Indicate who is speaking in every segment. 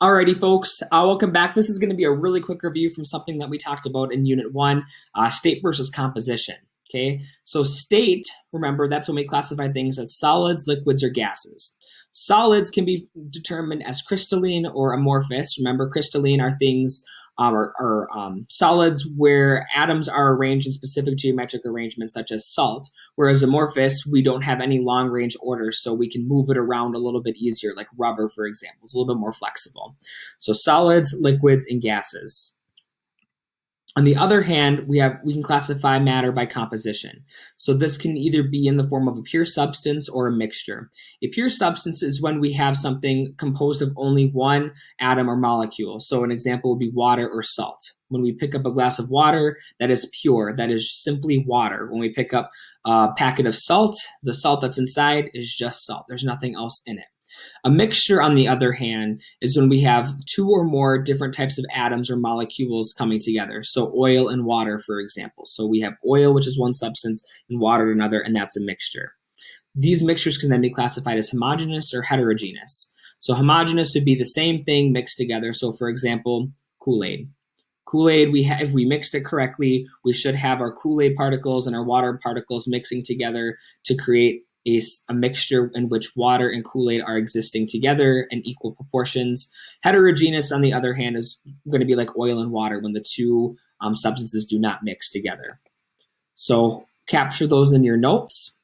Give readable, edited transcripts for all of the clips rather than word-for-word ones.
Speaker 1: Alrighty, folks, welcome back. This is going to be a really quick review from something that we talked about in Unit 1, state versus composition. Okay, so state, remember, that's when we classify things as solids, liquids, or gases. Solids can be determined as crystalline or amorphous. Remember, crystalline are things solids where atoms are arranged in specific geometric arrangements, such as salt, whereas amorphous, we don't have any long-range orders, so we can move it around a little bit easier, like rubber, for example. It's a little bit more flexible. So solids, liquids, and gases. On the other hand, we can classify matter by composition. So this can either be in the form of a pure substance or a mixture. A pure substance is when we have something composed of only one atom or molecule. So an example would be water or salt. When we pick up a glass of water, that is pure. That is simply water. When we pick up a packet of salt, the salt that's inside is just salt. There's nothing else in it. A mixture, on the other hand, is when we have two or more different types of atoms or molecules coming together. So oil and water, for example. So we have oil, which is one substance, and water another, and that's a mixture. These mixtures can then be classified as homogeneous or heterogeneous. So homogeneous would be the same thing mixed together. So for example, Kool-Aid. Kool-Aid, if we mixed it correctly, we should have our Kool-Aid particles and our water particles mixing together to create a mixture in which water and Kool-Aid are existing together in equal proportions. Heterogeneous, on the other hand, is going to be like oil and water when the two substances do not mix together. So capture those in your notes.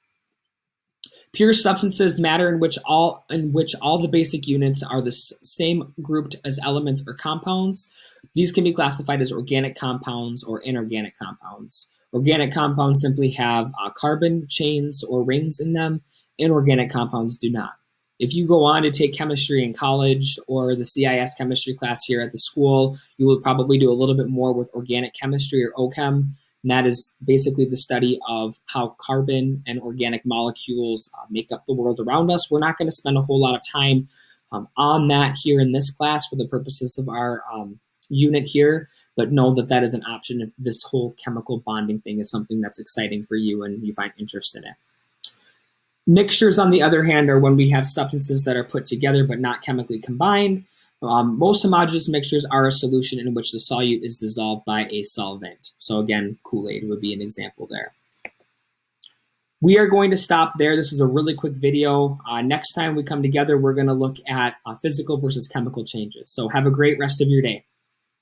Speaker 1: Pure substances, matter in which all the basic units are the same grouped as elements or compounds. These can be classified as organic compounds or inorganic compounds. Organic compounds simply have carbon chains or rings in them. Inorganic compounds do not. If you go on to take chemistry in college or the CIS chemistry class here at the school, you will probably do a little bit more with organic chemistry or OChem. And that is basically the study of how carbon and organic molecules make up the world around us. We're not going to spend a whole lot of time on that here in this class for the purposes of our unit here. But know that that is an option if this whole chemical bonding thing is something that's exciting for you and you find interest in it. Mixtures, on the other hand, are when we have substances that are put together but not chemically combined. Most homogeneous mixtures are a solution in which the solute is dissolved by a solvent. So again, Kool-Aid would be an example there. We are going to stop there. This is a really quick video. Next time we come together, we're going to look at physical versus chemical changes. So have a great rest of your day.